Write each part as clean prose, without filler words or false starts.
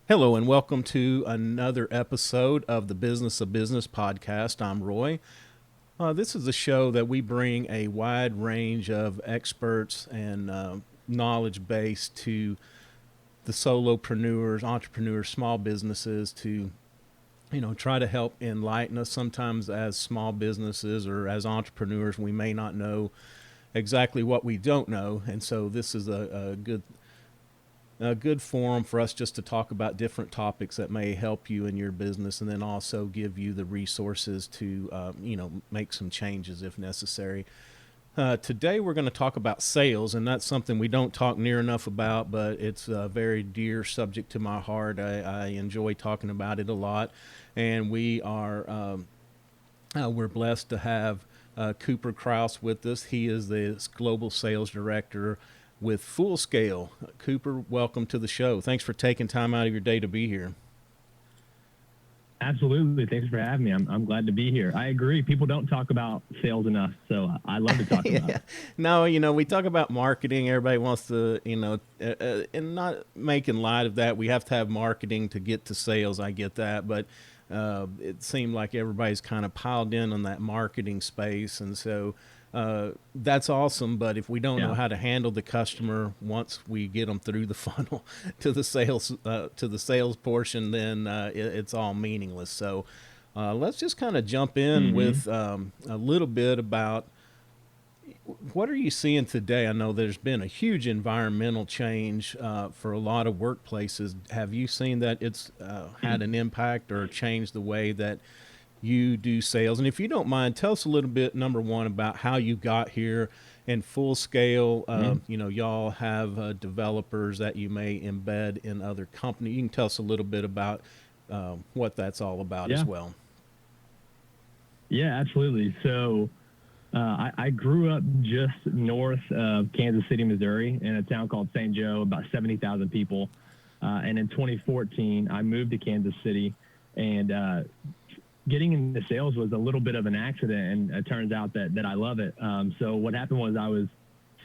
Hello, and welcome to another episode of the Business of Business podcast. I'm Roy. This is a show that we bring a wide range of experts and knowledge base to the solopreneurs, entrepreneurs, small businesses to try to help enlighten us. Sometimes as small businesses or as entrepreneurs, we may not know exactly what we don't know, and so this is a good forum for us just to talk about different topics that may help you in your business, and then also give you the resources to make some changes if necessary. Today we're going to talk about sales, and that's something we don't talk near enough about, but it's a very dear subject to my heart. I enjoy talking about it a lot, and we're blessed to have Cooper Krauss with us. He is the global sales director with Full Scale. Cooper, welcome to the show. Thanks for taking time out of your day to be here. Absolutely. Thanks for having me. I'm glad to be here. I agree. People don't talk about sales enough, so I love to talk about it. No, we talk about marketing. Everybody wants to, and not making light of that. We have to have marketing to get to sales. I get that, but it seemed like everybody's kind of piled in on that marketing space, and so that's awesome. But if we don't know how to handle the customer once we get them through the funnel to the sales portion, then it's all meaningless. So let's just kind of jump in with a little bit about what are you seeing today? I know there's been a huge environmental change for a lot of workplaces. Have you seen that it's had an impact or changed the way that you do sales? And if you don't mind, tell us a little bit, number one, about how you got here and Full Scale. Y'all have developers that you may embed in other companies. You can tell us a little bit about what that's all about as well. Yeah, absolutely. So I grew up just north of Kansas City, Missouri, in a town called St. Joe, about 70,000 people. And in 2014, I moved to Kansas City, and getting into sales was a little bit of an accident, and it turns out that I love it. So what happened was I was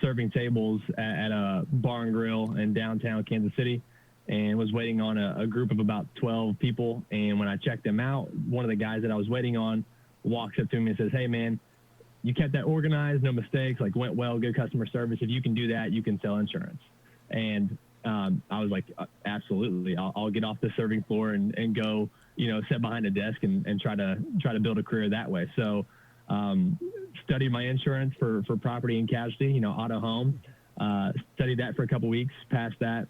serving tables at a bar and grill in downtown Kansas City and was waiting on a group of about 12 people. And when I checked them out, one of the guys that I was waiting on walks up to me and says, "Hey, man, you kept that organized, no mistakes, like went well, good customer service. If you can do that, you can sell insurance." And I was like, absolutely, I'll get off the serving floor and go, sit behind a desk and try to build a career that way. So studied my insurance for property and casualty, auto home, studied that for a couple weeks, passed that,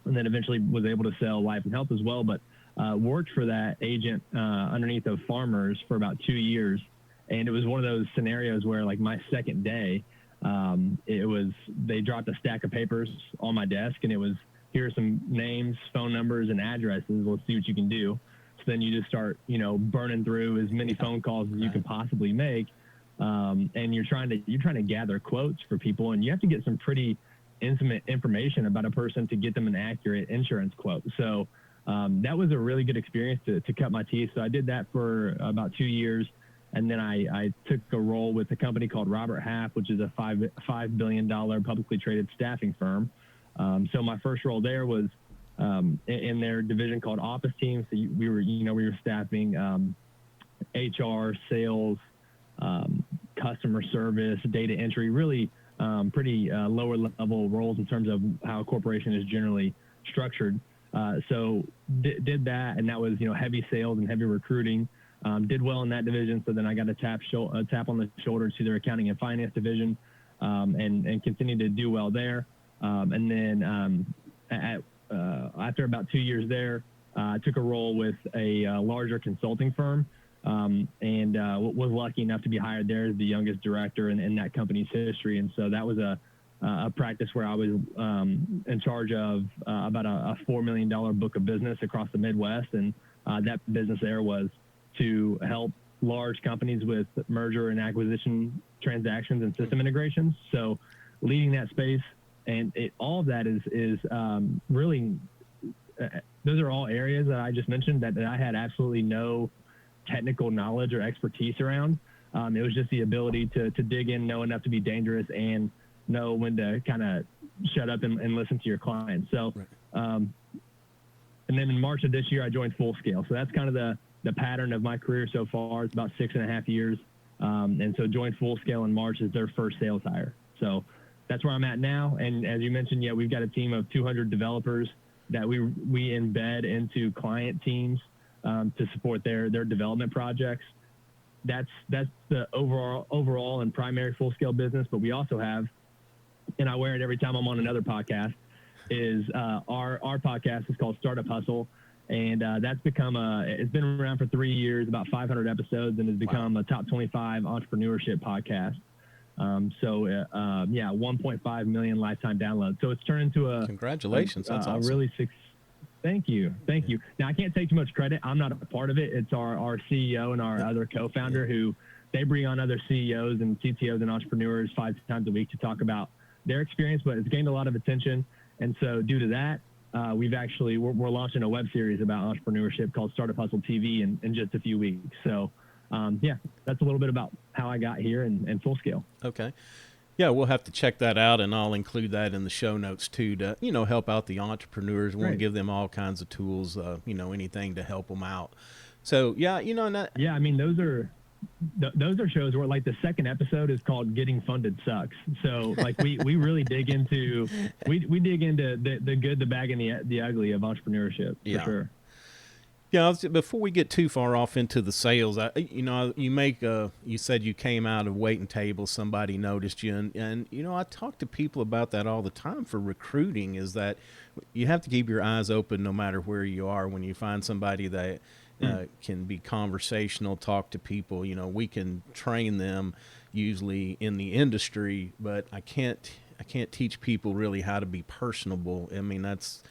and then eventually was able to sell life and health as well. But worked for that agent underneath of Farmers for about 2 years. And it was one of those scenarios where, like, my second day, they dropped a stack of papers on my desk, and it was, here are some names, phone numbers, and addresses. Let's see what you can do. So then you just start, burning through as many phone calls as you can possibly make, and you're trying to gather quotes for people, and you have to get some pretty intimate information about a person to get them an accurate insurance quote. So that was a really good experience to cut my teeth. So I did that for about 2 years. And then I took a role with a company called Robert Half, which is a $5 billion publicly traded staffing firm. So my first role there was in their division called Office Team. So we were staffing HR, sales, customer service, data entry, really pretty lower level roles in terms of how a corporation is generally structured. So did that, and that was heavy sales and heavy recruiting. Did well in that division, so then I got a tap on the shoulder to their accounting and finance division, and continued to do well there. And then after about 2 years there, I took a role with a larger consulting firm, and was lucky enough to be hired there as the youngest director in that company's history. And so that was a practice where I was in charge of about a $4 million book of business across the Midwest, and that business there was to help large companies with merger and acquisition transactions and system integrations. So leading that space, and all of that is really, those are all areas that I just mentioned that I had absolutely no technical knowledge or expertise around. It was just the ability to dig in, know enough to be dangerous, and know when to kind of shut up and listen to your clients. So, and And then in March of this year, I joined Full Scale. So that's kind of the pattern of my career so far. It's about 6.5 years. And so joined Full Scale in March as their first sales hire. So that's where I'm at now. And as you mentioned, yeah, we've got a team of 200 developers that we embed into client teams to support their development projects. That's the overall and primary Full Scale business. But we also have, and I wear it every time I'm on another podcast, is our podcast is called Startup Hustle. And that's become it's been around for 3 years, about 500 episodes, and has become a top 25 entrepreneurship podcast. So 1.5 million lifetime downloads. So it's turned into a congratulations. That's awesome. Thank you. Now I can't take too much credit. I'm not a part of it. It's our CEO and our other co-founder who they bring on other CEOs and CTOs and entrepreneurs 5 times a week to talk about their experience, but it's gained a lot of attention. And so due to that, we're launching a web series about entrepreneurship called Startup Hustle TV in just a few weeks. So that's a little bit about how I got here and Full Scale. Okay. Yeah, we'll have to check that out, and I'll include that in the show notes too to, help out the entrepreneurs. We want to give them all kinds of tools, anything to help them out. So, yeah, I mean, those are shows where like the second episode is called Getting Funded Sucks. So like we really dig into the good, the bad, and the ugly of entrepreneurship for sure. Yeah, before we get too far off into the sales, you said you came out of waiting tables, somebody noticed you, and I talk to people about that all the time for recruiting, is that you have to keep your eyes open no matter where you are. When you find somebody that can be conversational, talk to people, we can train them usually in the industry, but I can't teach people really how to be personable. I mean, that's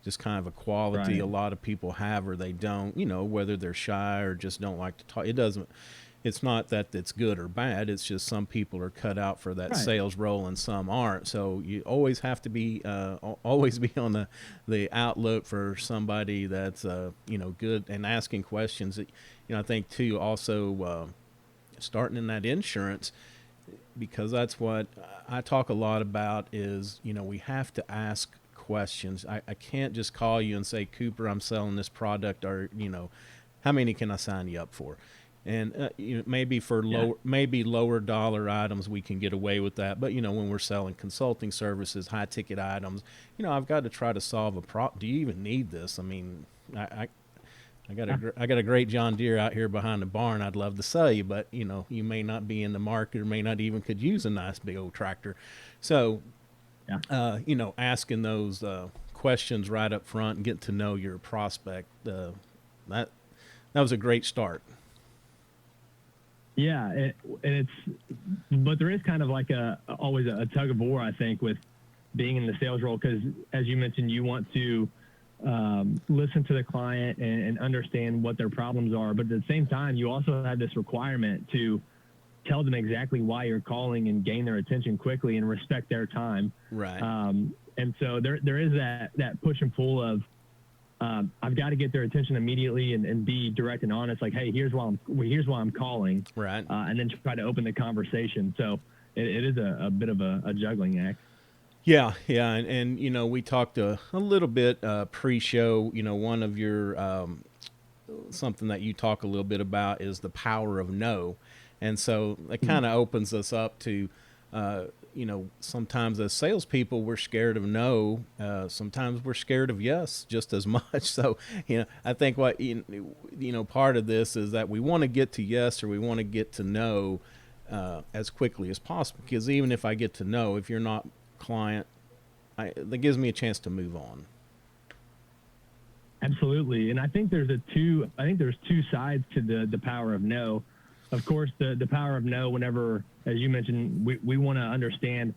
just kind of a quality a lot of people have, or they don't, whether they're shy or just don't like to talk. It's not that it's good or bad. It's just some people are cut out for that sales role and some aren't. So you always have to be, always be on the outlook for somebody that's, good and asking questions. I think too, also starting in that insurance, because that's what I talk a lot about is, we have to ask questions. I can't just call you and say, Cooper, I'm selling this product, or how many can I sign you up for? And maybe for lower dollar items we can get away with that, but when we're selling consulting services, high ticket items, I've got to try to solve a problem. Do you even need this? I mean, I got a great John Deere out here behind the barn I'd love to sell you, but you may not be in the market, or may not even could use a nice big old tractor. So asking those questions right up front and getting to know your prospect, that was a great start. Yeah, but there is kind of like always a tug of war, I think, with being in the sales role, because as you mentioned, you want to listen to the client and understand what their problems are, but at the same time, you also have this requirement to tell them exactly why you're calling and gain their attention quickly and respect their time. Right. And so there is that push and pull of I've got to get their attention immediately and be direct and honest. Like, hey, here's why I'm calling. Right. And then try to open the conversation. So it is a bit of a juggling act. Yeah. And we talked a little bit pre-show. One of your something that you talk a little bit about is the power of no. And so it kind of opens us up to, sometimes as salespeople, we're scared of no. Sometimes we're scared of yes just as much. So, I think what, part of this is that we want to get to yes, or we want to get to no as quickly as possible. Because even if I get to no, if you're not client, that gives me a chance to move on. Absolutely. And I think there's two sides to the power of no. Of course, the power of no, whenever, as you mentioned, we want to understand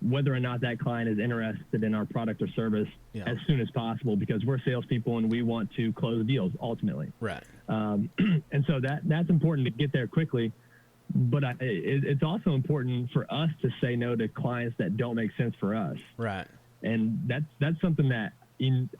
whether or not that client is interested in our product or service as soon as possible, because we're salespeople and we want to close deals ultimately. Right. And so that's important to get there quickly. But it's also important for us to say no to clients that don't make sense for us. Right. And that's something that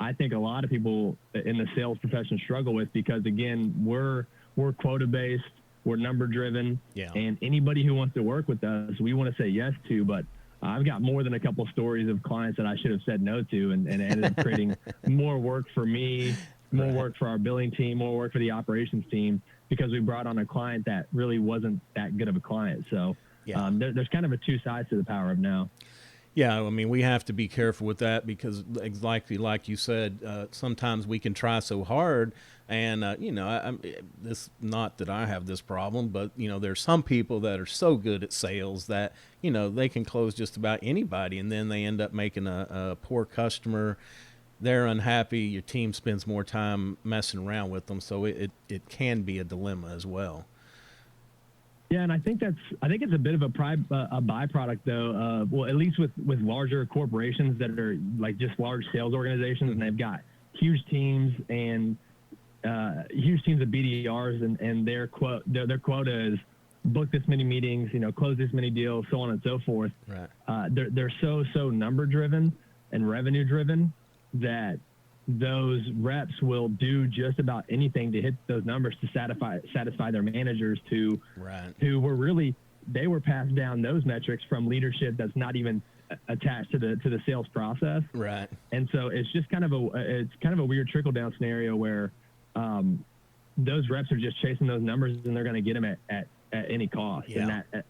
I think a lot of people in the sales profession struggle with, because again, we're quota based. We're number driven, and anybody who wants to work with us, we want to say yes to. But I've got more than a couple stories of clients that I should have said no to, and ended up creating more work for me more work for our billing team, more work for the operations team, because we brought on a client that really wasn't that good of a client. So there's kind of a two sides to the power of no. Yeah, I mean, we have to be careful with that because, exactly like you said, sometimes we can try so hard, and this, not that I have this problem, but there's some people that are so good at sales that they can close just about anybody, and then they end up making a poor customer. They're unhappy. Your team spends more time messing around with them, so it can be a dilemma as well. Yeah, and I think it's a bit of a byproduct though. Well, at least with larger corporations that are like just large sales organizations, and they've got huge teams and huge teams of BDRs, and their quota is book this many meetings, close this many deals, so on and so forth. Right. They're so number driven and revenue driven that those reps will do just about anything to hit those numbers to satisfy their managers who were passed down those metrics from leadership that's not even attached to the sales process. Right. And so it's just kind of a weird trickle down scenario where those reps are just chasing those numbers and they're going to get them at any cost. Yeah. And that's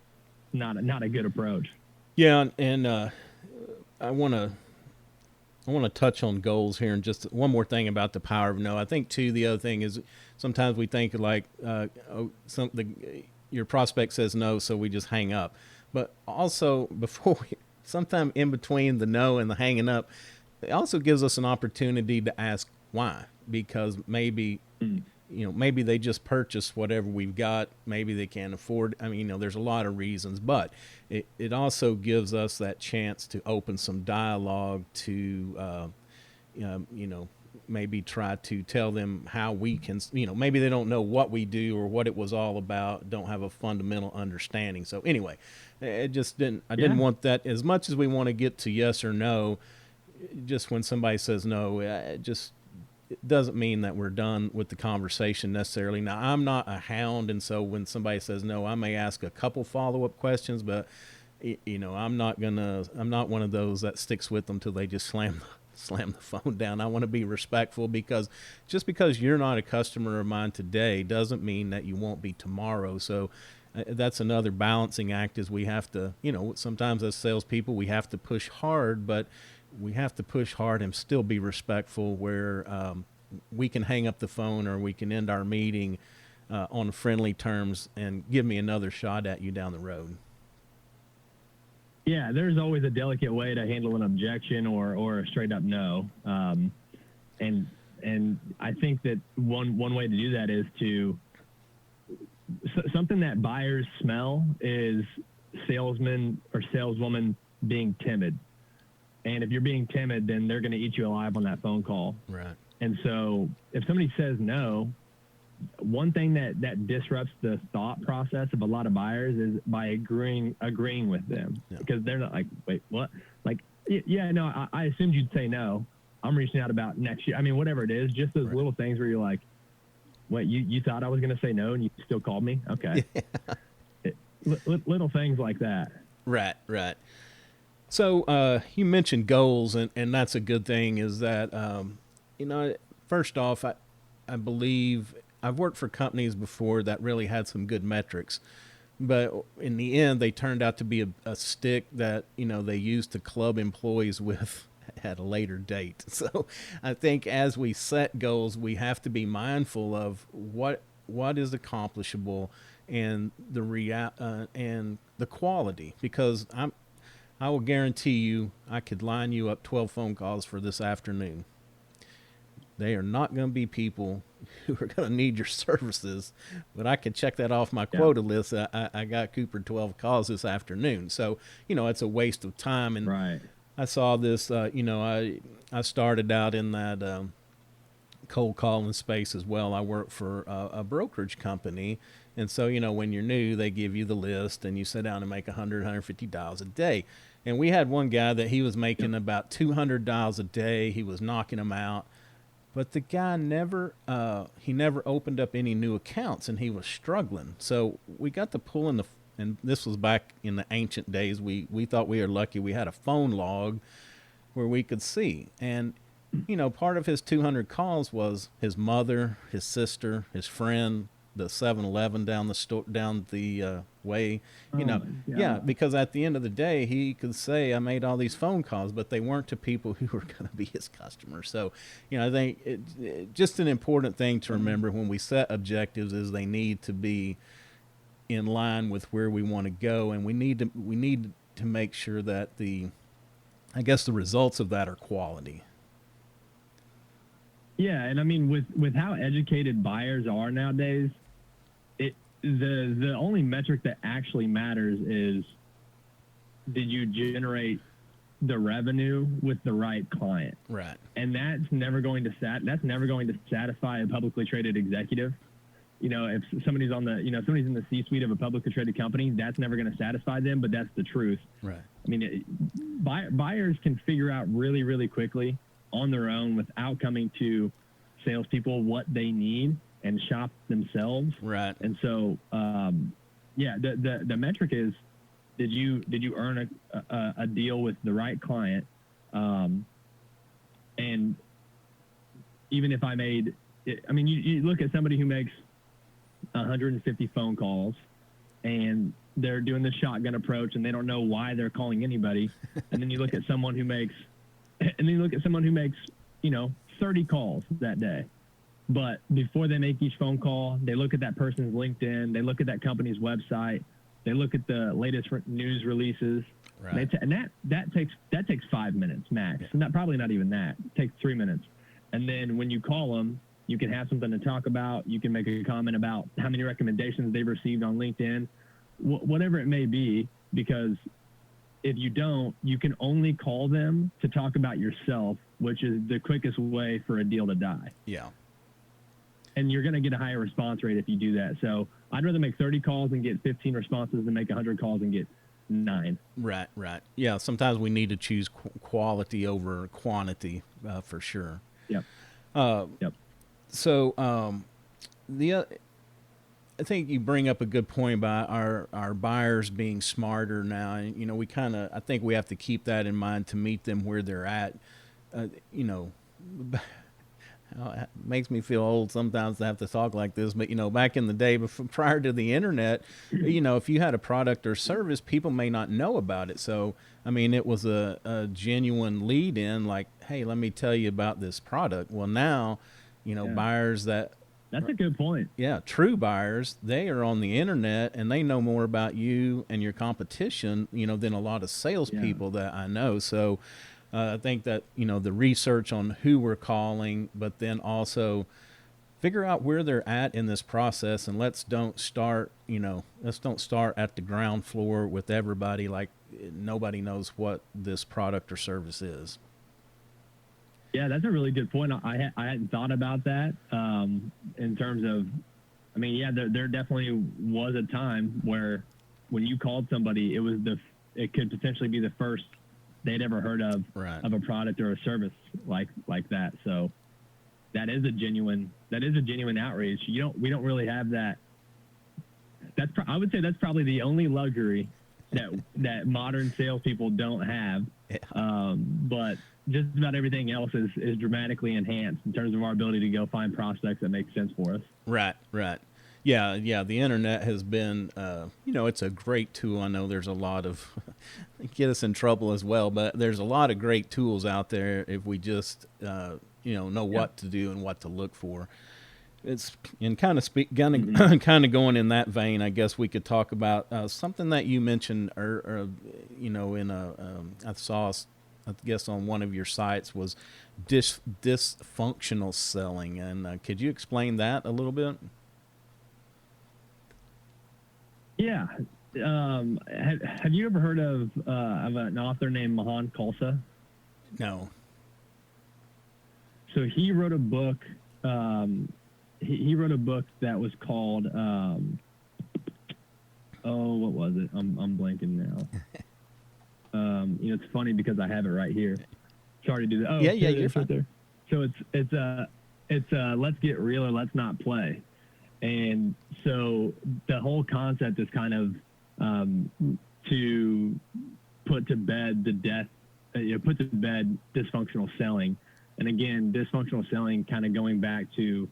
not a good approach. Yeah. And I want to touch on goals here, and just one more thing about the power of no. I think too, the other thing is sometimes we think like your prospect says no, so we just hang up. But also sometime in between the no and the hanging up, it also gives us an opportunity to ask why, because maybe maybe they just purchased whatever we've got. Maybe they can't afford. I mean, there's a lot of reasons, but it also gives us that chance to open some dialogue to, maybe try to tell them how we can, maybe they don't know what we do or what it was all about, don't have a fundamental understanding. So anyway, I didn't want that, as much as we want to get to yes or no, just when somebody says no, it doesn't mean that we're done with the conversation necessarily. Now, I'm not a hound, and so when somebody says no, I may ask a couple follow-up questions, but I'm not one of those that sticks with them till they just slam the phone down. I want to be respectful, because just because you're not a customer of mine today doesn't mean that you won't be tomorrow. So that's another balancing act, is we have to, sometimes as salespeople, we have to push hard, but we have to push hard and still be respectful, where we can hang up the phone or we can end our meeting on friendly terms and give me another shot at you down the road. Yeah, there's always a delicate way to handle an objection or a straight up no. And I think that one way to do that is something that buyers smell is salesman or saleswoman being timid. And if you're being timid, then they're going to eat you alive on that phone call. Right. And so if somebody says no, one thing that disrupts the thought process of a lot of buyers is by agreeing with them. Yeah. Because they're not like, wait, what? Like, yeah, no, I assumed you'd say no. I'm reaching out about next year. I mean, whatever it is, just those little things where you're like, wait, you thought I was going to say no and you still called me? Okay. Yeah. Little things like that. Right. So you mentioned goals, and that's a good thing, is that, first off, I believe I've worked for companies before that really had some good metrics, but in the end, they turned out to be a stick that, they used to club employees with at a later date. So I think as we set goals, we have to be mindful of what is accomplishable and and the quality, because I will guarantee you I could line you up 12 phone calls for this afternoon. They are not going to be people who are going to need your services, but I can check that off my quota list. I got Cooper 12 calls this afternoon. So, it's a waste of time. And right. I saw this, I started out in that cold calling space as well. I work for a brokerage company. And so, when you're new, they give you the list and you sit down and make $150 a day. And we had one guy that he was making about $200 a day. He was knocking them out. But the guy never opened up any new accounts, and he was struggling. So we got to pull in and this was back in the ancient days. We thought we were lucky. We had a phone log where we could see. And part of his 200 calls was his mother, his sister, his friend, the 7-Eleven down the way. You Oh know, my yeah, God. because at the end of the day, he could say, "I made all these phone calls," but they weren't to people who were going to be his customers. So, I think just an important thing to remember when we set objectives is they need to be in line with where we want to go, and we need to make sure that I guess the results of that are quality. Yeah, and I mean with how educated buyers are nowadays, the only metric that actually matters is, did you generate the revenue with the right client? Right. And that's never going to satisfy a publicly traded executive. If somebody's somebody's in the C-suite of a publicly traded company, that's never going to satisfy them, but that's the truth. Right. I mean, buyers can figure out really, really quickly on their own without coming to salespeople what they need and shop themselves. Right. And so, yeah, the metric is, did you earn a deal with the right client? And even if you look at somebody who makes 150 phone calls and they're doing the shotgun approach and they don't know why they're calling anybody. And then you look at someone who makes, 30 calls that day. But before they make each phone call, they look at that person's LinkedIn, they look at that company's website, they look at the latest news releases. Right. And that takes 5 minutes max. Yeah. Not probably not even that. It takes 3 minutes. And then when you call them, you can have something to talk about. You can make a comment about how many recommendations they've received on LinkedIn, whatever it may be, because if you don't, you can only call them to talk about yourself, which is the quickest way for a deal to die. Yeah. And you're going to get a higher response rate if you do that. So I'd rather make 30 calls and get 15 responses than make 100 calls and get 9. Right. Right. Yeah. Sometimes we need to choose quality over quantity, for sure. Yep. Yep. So I think you bring up a good point about our buyers being smarter now, and I think we have to keep that in mind to meet them where they're at. You know, it makes me feel old sometimes to have to talk like this, but back in the day, prior to the internet, if you had a product or service, people may not know about it. So I mean, it was a genuine lead in, like, hey, let me tell you about this product. Well, now, Yeah. buyers That's a good point. yeah, true buyers, they are on the internet and they know more about you and your competition, than a lot of salespeople that I know. So I think that, the research on who we're calling, but then also figure out where they're at in this process, and let's don't start at the ground floor with everybody like nobody knows what this product or service is. Yeah, that's a really good point. I hadn't thought about that in terms of, there definitely was a time where when you called somebody, it could potentially be the first they'd ever heard of Right. of a product or a service like that. So that is a genuine outreach. We don't really have that. I would say that's probably the only luxury that modern salespeople don't have. Yeah. But just about everything else is dramatically enhanced in terms of our ability to go find prospects that make sense for us. Right, right. Yeah. The internet has been, it's a great tool. I know there's a lot of get us in trouble as well, but there's a lot of great tools out there if we just, know what to do and what to look for. It's and kind of kind of going in that vein. I guess we could talk about something that you mentioned, I saw, I guess on one of your sites was dysfunctional selling, and could you explain that a little bit? Yeah. Have you ever heard of an author named Mahan Khalsa? No. So he wrote a book. He wrote a book that was called. What was it? I'm blanking now. It's funny because I have it right here. Sorry to do that. Oh, yeah, you're fine. right there. So it's let's get real or let's not play. And so the whole concept is kind of to put to bed dysfunctional selling. And again, dysfunctional selling, kind of going back to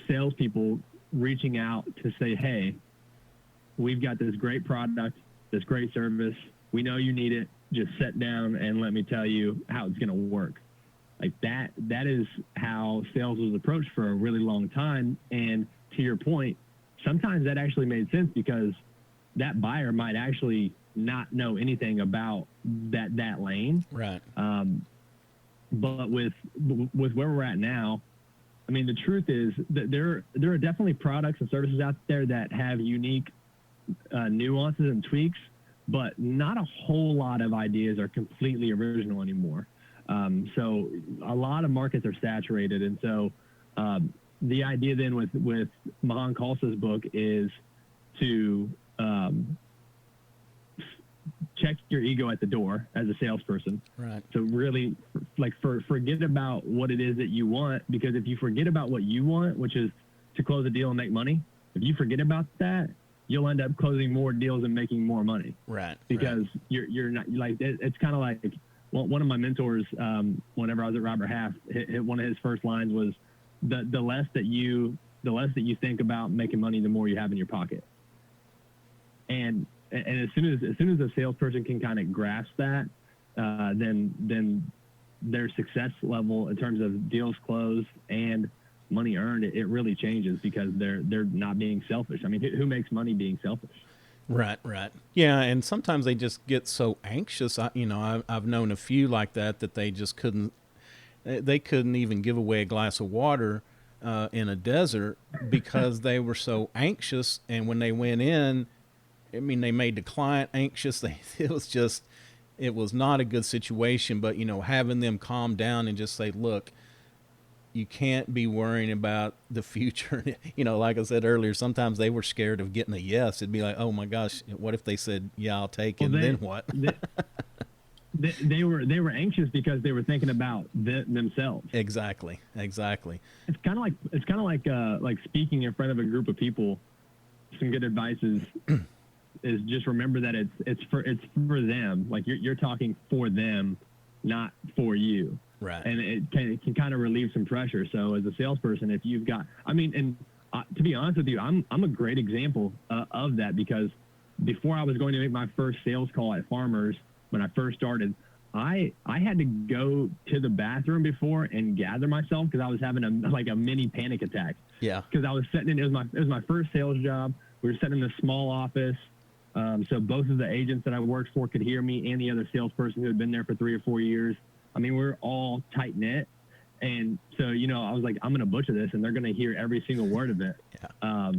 salespeople reaching out to say, hey, we've got this great product, this great service. We know you need it. Just sit down and let me tell you how it's going to work. Like that is how sales was approached for a really long time. And to your point, sometimes that actually made sense because that buyer might actually not know anything about that lane. Right. But with where we're at now, I mean, the truth is that there are definitely products and services out there that have unique nuances and tweaks, but not a whole lot of ideas are completely original anymore. So a lot of markets are saturated. And so the idea then with Mahan Khalsa's book is to check your ego at the door as a salesperson. Right. So really, like, forget about what it is that you want, because if you forget about what you want, which is to close a deal and make money, if you forget about that, you'll end up closing more deals and making more money. Right. Because you're not, like, it's kind of like, well, one of my mentors, whenever I was at Robert Half, one of his first lines was, the less that you think about making money, the more you have in your pocket. And as soon as a salesperson can kind of grasp that, then their success level in terms of deals closed and money earned, it really changes, because they're not being selfish. I mean, who makes money being selfish? Right. Yeah, and sometimes they just get so anxious. I've known a few like that they just couldn't even give away a glass of water in a desert because they were so anxious. And when they went in, I mean, they made the client anxious. It was not a good situation. But having them calm down and just say, look, you can't be worrying about the future. Like I said earlier, sometimes they were scared of getting a yes. It'd be like, oh my gosh, what if they said, yeah, I'll take it, and then what? They were anxious because they were thinking about themselves. Exactly. It's kind of like speaking in front of a group of people. Some good advice is just remember that it's for them. Like you're talking for them, not for you. Right. And it can kind of relieve some pressure. So as a salesperson, if you've got, I mean, and to be honest with you, I'm a great example of that, because before I was going to make my first sales call at Farmers, when I first started, I had to go to the bathroom before and gather myself, because I was having a mini panic attack. Yeah. Because I was sitting in, it was my first sales job. We were sitting in a small office. So both of the agents that I worked for could hear me, and the other salesperson who had been there for 3 or 4 years. I mean, we're all tight knit. And so, I was like, I'm going to butcher this, and they're going to hear every single word of it. Yeah.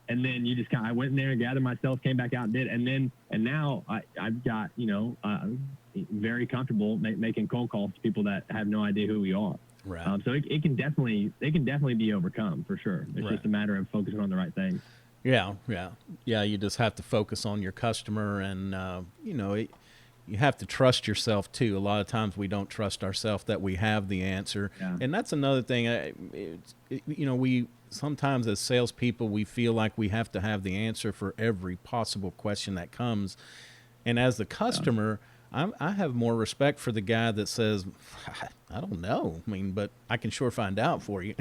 And then I went in there and gathered myself, came back out and did. And now I've got, very comfortable making cold calls to people that have no idea who we are. Right. So it can definitely be overcome, for sure. It's Right. just a matter of focusing on the right things. Yeah. You just have to focus on your customer, and you have to trust yourself too. A lot of times we don't trust ourselves that we have the answer, Yeah. and that's another thing. We sometimes as salespeople we feel like we have to have the answer for every possible question that comes, and as the customer, I have more respect for the guy that says, I don't know. I mean, but I can sure find out for you.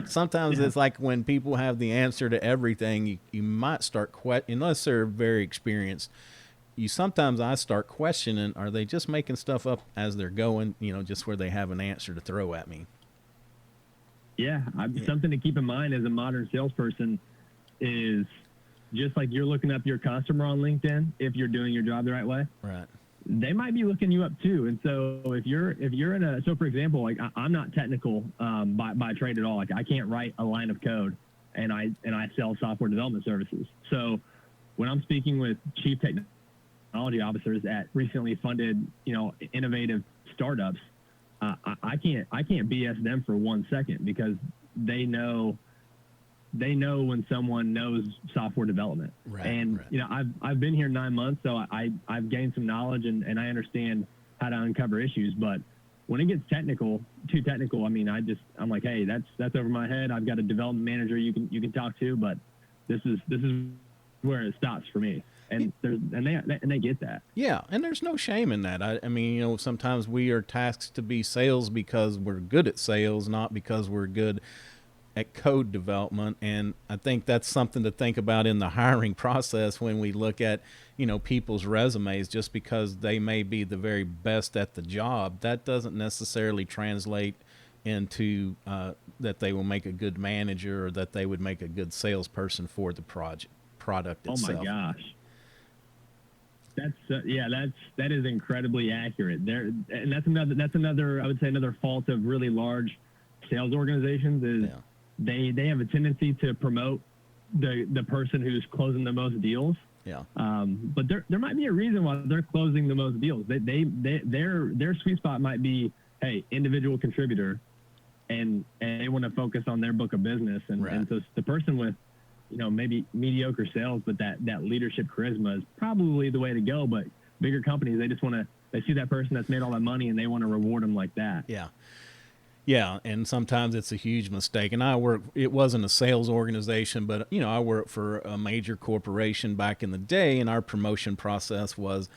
Sometimes it's like when people have the answer to everything, you might start unless they're very experienced. I start questioning, are they just making stuff up as they're going, just where they have an answer to throw at me? Yeah. Something to keep in mind as a modern salesperson is, just like you're looking up your customer on LinkedIn, if you're doing your job the right way, right, they might be looking you up too. And so if you're so for example, like I'm not technical by trade at all. Like I can't write a line of code, and I sell software development services. So when I'm speaking with chief technology officers at recently funded, innovative startups, I can't BS them for 1 second, because they know when someone knows software development. Right, and right. I've been here 9 months, so I've gained some knowledge, and I understand how to uncover issues. But when it gets too technical, I mean, I'm like, hey, that's over my head. I've got a development manager you can talk to, but this is where it stops for me. and they get that. Yeah, and there's no shame in that. I mean, sometimes we are tasked to be sales because we're good at sales, not because we're good at code development. And I think that's something to think about in the hiring process when we look at, people's resumes. Just because they may be the very best at the job, that doesn't necessarily translate into that they will make a good manager or that they would make a good salesperson for the product Oh my itself. gosh. That is incredibly accurate there, and that's another I would say another fault of really large sales organizations is they have a tendency to promote the person who's closing the most deals. Yeah. But there might be a reason why they're closing the most deals. Their sweet spot might be, hey, individual contributor, and they want to focus on their book of business, and so the person with maybe mediocre sales, but that leadership charisma is probably the way to go. But bigger companies, they see that person that's made all that money and they want to reward them like that. Yeah. Yeah. And sometimes it's a huge mistake. And it wasn't a sales organization, but, I worked for a major corporation back in the day, and our promotion process was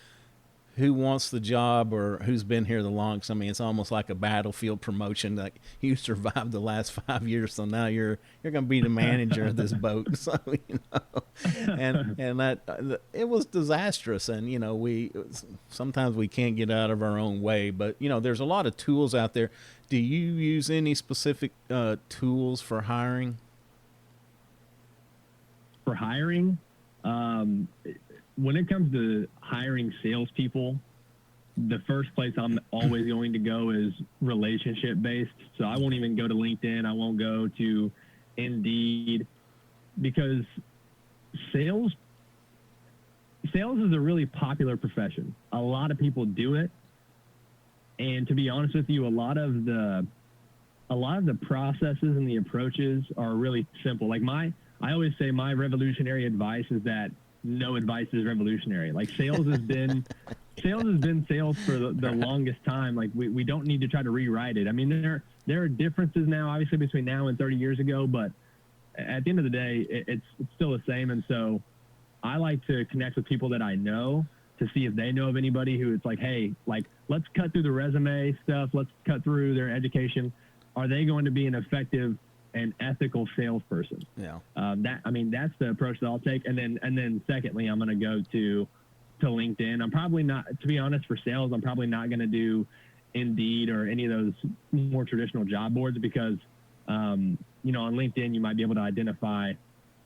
who wants the job or who's been here the longest. I mean, it's almost like a battlefield promotion. Like, you survived the last 5 years, so now you're going to be the manager of this boat. So, and that it was disastrous. And sometimes we can't get out of our own way. But there's a lot of tools out there. Do you use any specific tools for hiring? For hiring, when it comes to hiring salespeople, the first place I'm always going to go is relationship based. So I won't even go to LinkedIn. I won't go to Indeed, because sales is a really popular profession. A lot of people do it. And to be honest with you, a lot of the processes and the approaches are really simple. Like I always say my revolutionary advice is that no advice is revolutionary. Like sales has been sales for the longest time. Like we don't need to try to rewrite it. I mean, there are differences now, obviously, between now and 30 years ago, but at the end of the day, it's still the same. And so I like to connect with people that I know to see if they know of anybody who it's like, hey, like, let's cut through the resume stuff. Let's cut through their education. Are they going to be an effective and ethical salesperson? Yeah. That's the approach that I'll take. And then secondly, I'm going to go to LinkedIn. I'm probably not, to be honest, for sales, I'm probably not going to do Indeed or any of those more traditional job boards because, on LinkedIn, you might be able to identify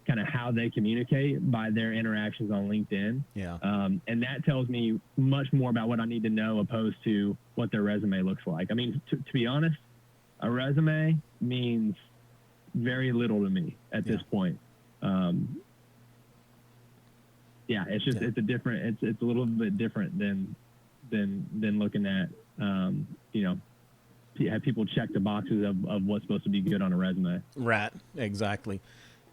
kind of how they communicate by their interactions on LinkedIn. Yeah. And that tells me much more about what I need to know opposed to what their resume looks like. I mean, to be honest, a resume means very little to me at this point. It's just it's a little bit different than looking at have people check the boxes of what's supposed to be good on a resume. Right. Exactly.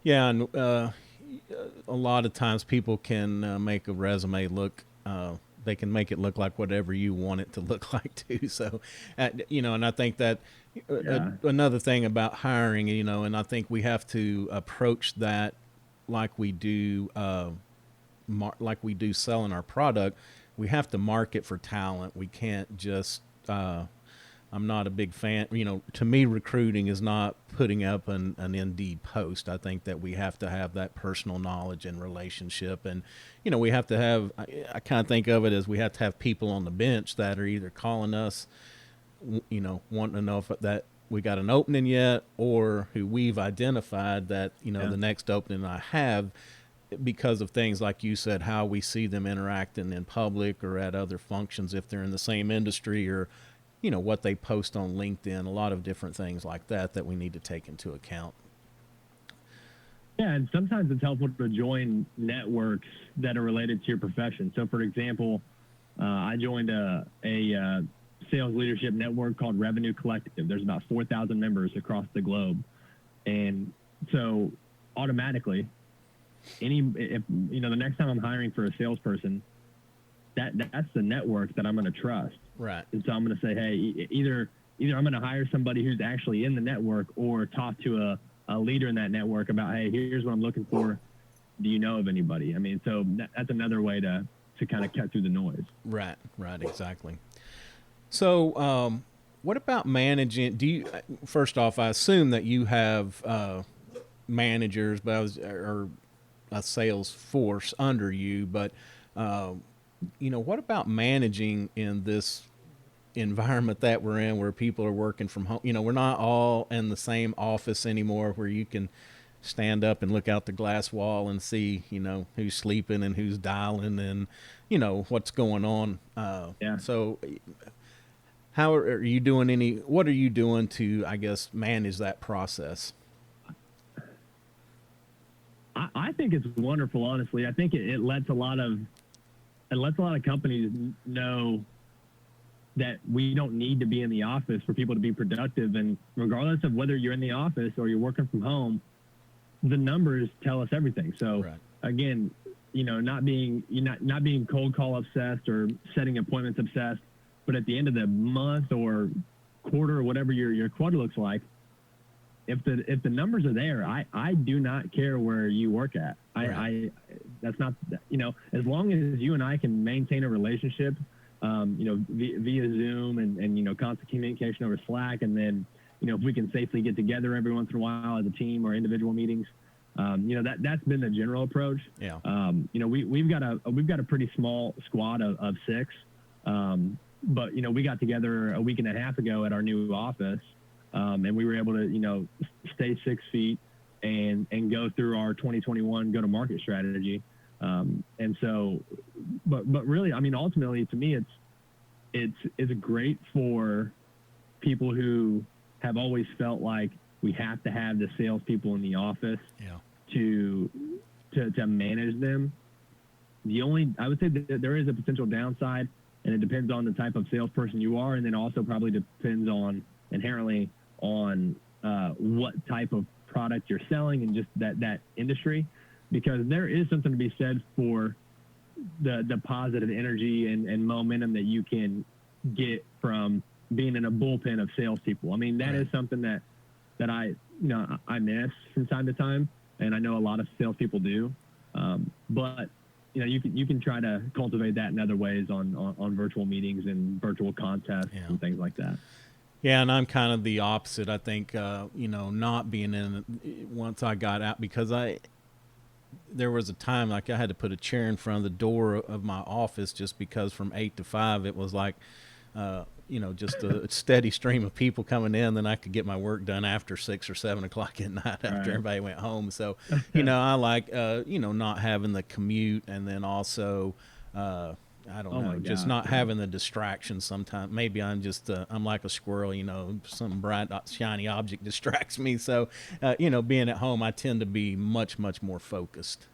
Yeah, and a lot of times people can make a resume look. They can make it look like whatever you want it to look like too. So, and I think that another thing about hiring, and I think we have to approach that like we do selling our product. We have to market for talent. We can't just. I'm not a big fan. To me, recruiting is not putting up an Indeed post. I think that we have to have that personal knowledge and relationship. And, we have to have, I kind of think of it as we have to have people on the bench that are either calling us, wanting to know if that we got an opening yet, or who we've identified that, the next opening I have, because of things like you said, how we see them interacting in public or at other functions, if they're in the same industry, or what they post on LinkedIn, a lot of different things like that we need to take into account. Yeah, and sometimes it's helpful to join networks that are related to your profession. So, for example, I joined a sales leadership network called Revenue Collective. There's about 4,000 members across the globe. And so automatically, if the next time I'm hiring for a salesperson, that's the network that I'm going to trust. Right. And so I'm going to say, hey, either I'm going to hire somebody who's actually in the network or talk to a leader in that network about, hey, here's what I'm looking for. Do you know of anybody? I mean, so that's another way to kind of cut through the noise. Right, right, exactly. So, what about managing? Do you first off? I assume that you have managers, but or a sales force under you. But uh, what about managing in this environment that we're in, where people are working from home? We're not all in the same office anymore, where you can stand up and look out the glass wall and see, who's sleeping and who's dialing and what's going on. Yeah. So how are you doing what are you doing to, I guess, manage that process? I think it's wonderful, honestly. I think it lets a lot of companies know that we don't need to be in the office for people to be productive. And regardless of whether you're in the office or you're working from home, the numbers tell us everything. So Right. again, not being cold call obsessed or setting appointments obsessed, but at the end of the month or quarter or whatever your quota looks like, if the numbers are there, I do not care where you work at. Right. I that's not, as long as you and I can maintain a relationship, via Zoom and constant communication over Slack, and then if we can safely get together every once in a while as a team or individual meetings, that's been the general approach. Yeah. We've got a pretty small squad of 6, but we got together a week and a half ago at our new office. And we were able to, stay 6 feet and go through our 2021 go-to-market strategy. And so, but really, I mean, ultimately, to me, it's great for people who have always felt like we have to have the salespeople in the office to manage them. I would say that there is a potential downside, and it depends on the type of salesperson you are, and then also probably depends inherently on what type of product you're selling and just that industry, because there is something to be said for the positive energy and momentum that you can get from being in a bullpen of salespeople. I mean, that is something that I miss from time to time, and I know a lot of salespeople do. But you can try to cultivate that in other ways on virtual meetings and virtual contests and things like that. Yeah, and I'm kind of the opposite. I think, not being in once I got out, because there was a time like I had to put a chair in front of the door of my office just because from 8 to 5 it was like, just a steady stream of people coming in. Then I could get my work done after 6 or 7 o'clock at night after everybody went home. So, I like, not having the commute, and then also, I don't know, just not having the distraction sometimes. Maybe I'm just, I'm like a squirrel, some bright, shiny object distracts me. So, being at home, I tend to be much, much more focused.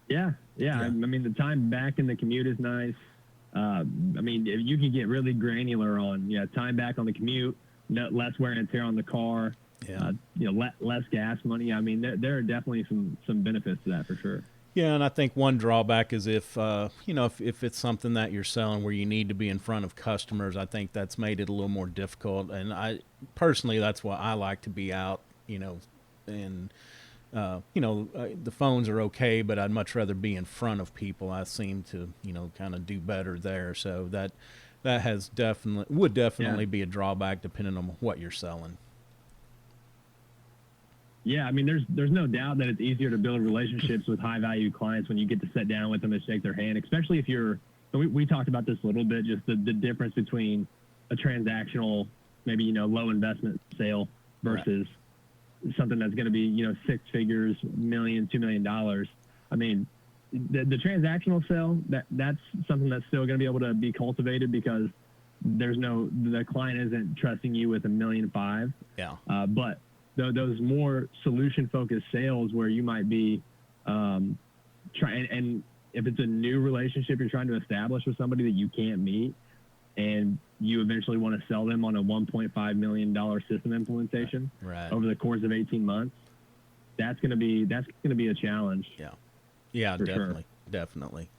Yeah. I mean, the time back in the commute is nice. I mean, if you can get really granular on, time back on the commute, less wear and tear on the car, less gas money. I mean, there are definitely some benefits to that for sure. Yeah, and I think one drawback is if it's something that you're selling where you need to be in front of customers, I think that's made it a little more difficult. And I personally, that's why I like to be out, and the phones are okay, but I'd much rather be in front of people. I seem to, kind of do better there. So that would definitely be a drawback depending on what you're selling. Yeah, I mean, there's no doubt that it's easier to build relationships with high value clients when you get to sit down with them and shake their hand, especially if we talked about this a little bit, just the difference between a transactional, maybe, low investment sale versus something that's going to be, 6 figures, $1 million, $2 million. I mean, the transactional sale, that's something that's still going to be able to be cultivated because the client isn't trusting you with $1.5 million. Yeah. But those more solution-focused sales where you might be and if it's a new relationship you're trying to establish with somebody that you can't meet, and you eventually want to sell them on a $1.5 million system implementation over the course of 18 months, that's going to be a challenge. Yeah, definitely.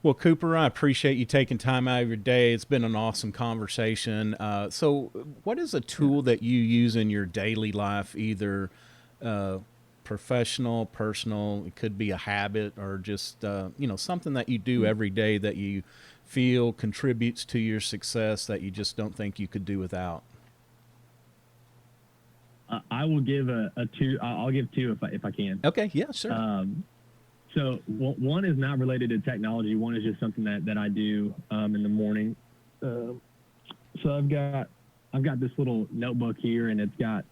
Well, Cooper, I appreciate you taking time out of your day. It's been an awesome conversation. So what is a tool that you use in your daily life, either professional, personal. It could be a habit or just, something that you do every day that you feel contributes to your success that you just don't think you could do without. I will give a two. I'll give two if I can. Okay. Yeah, sure. So one is not related to technology. One is just something that I do in the morning. So I've got this little notebook here, and it's got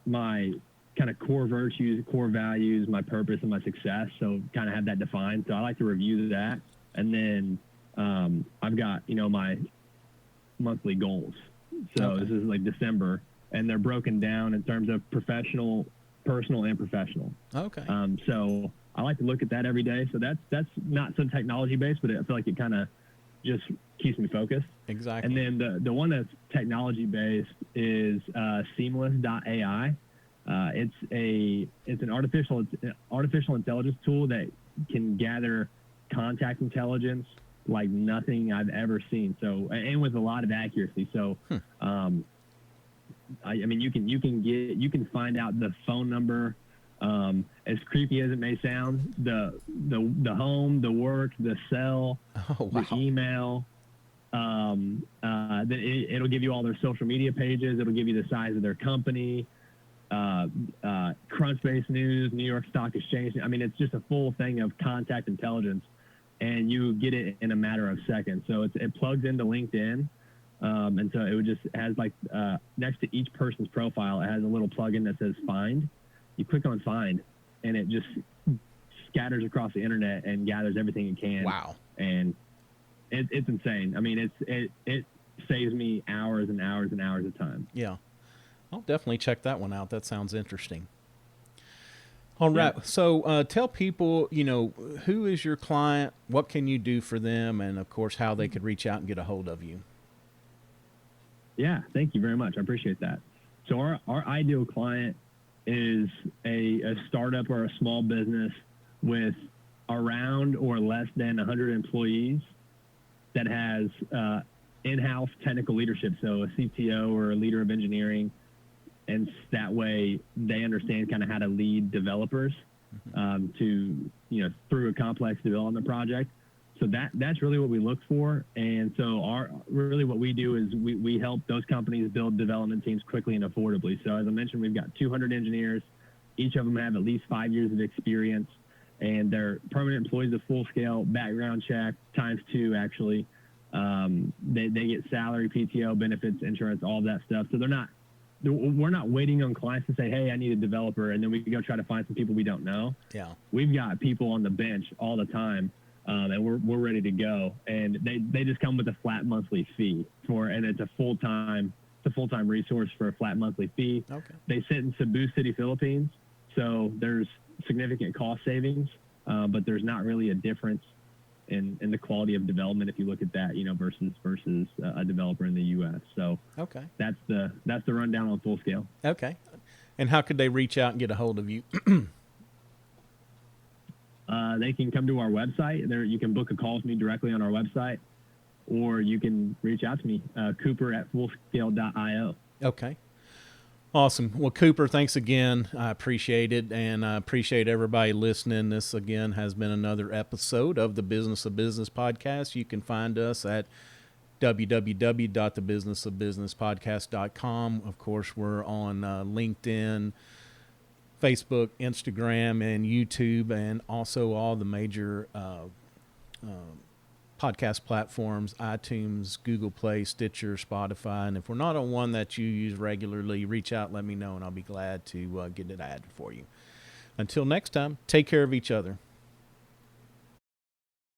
my kind of core virtues, core values, my purpose, and my success. So kind of have that defined. So I like to review that, and then I've got my monthly goals. So Okay. this is like December, and they're broken down in terms of professional, personal, and professional. Okay. So I like to look at that every day. So that's not so technology based, but I feel like it kind of just keeps me focused. Exactly. And then the one that's technology based is Seamless.ai. It's an artificial intelligence tool that can gather contact intelligence like nothing I've ever seen. So, and with a lot of accuracy. So, I mean, you can find out the phone number, as creepy as it may sound, the home, the work, the cell, Oh, wow. the email. Then it'll give you all their social media pages. It'll give you the size of their company, Crunchbase News, New York Stock Exchange. I mean, it's just a full thing of contact intelligence, and you get it in a matter of seconds. So it plugs into LinkedIn. And so it just has like next to each person's profile, it has a little plugin that says Find. You click on Find, and it just scatters across the internet and gathers everything it can. Wow. And it's insane. I mean, it saves me hours and hours and hours of time. Yeah. I'll definitely check that one out. That sounds interesting. All right. Yeah. So tell people, who is your client? What can you do for them? And, of course, how they could reach out and get a hold of you. Yeah, thank you very much. I appreciate that. So our ideal client is a startup or a small business with around or less than 100 employees that has in-house technical leadership, so a CTO or a leader of engineering, and that way they understand kind of how to lead developers to through a complex development project. So that's really what we look for. And so what we do is we help those companies build development teams quickly and affordably. So as I mentioned, we've got 200 engineers. Each of them have at least 5 years of experience, and they're permanent employees of Full Scale, background check, ×2 actually. They get salary, PTO, benefits, insurance, all of that stuff. So we're not waiting on clients to say, hey, I need a developer, and then we can go try to find some people we don't know. Yeah. We've got people on the bench all the time. And we're ready to go, and they just come with a flat monthly fee and it's a full-time resource for a flat monthly fee. Okay. They sit in Cebu City, Philippines, so there's significant cost savings, but there's not really a difference in the quality of development if you look at that, versus a developer in the U.S. So Okay. that's the rundown on Full Scale. Okay. And how could they reach out and get a hold of you? They can come to our website. There, you can book a call with me directly on our website, or you can reach out to me, Cooper@fullscale.io. Okay. Awesome. Well, Cooper, thanks again. I appreciate it, and I appreciate everybody listening. This, again, has been another episode of the Business of Business podcast. You can find us at www.thebusinessofbusinesspodcast.com. Of course, we're on LinkedIn, Facebook, Instagram, and YouTube, and also all the major podcast platforms, iTunes, Google Play, Stitcher, Spotify. And if we're not on one that you use regularly, reach out, let me know, and I'll be glad to get it added for you. Until next time, take care of each other.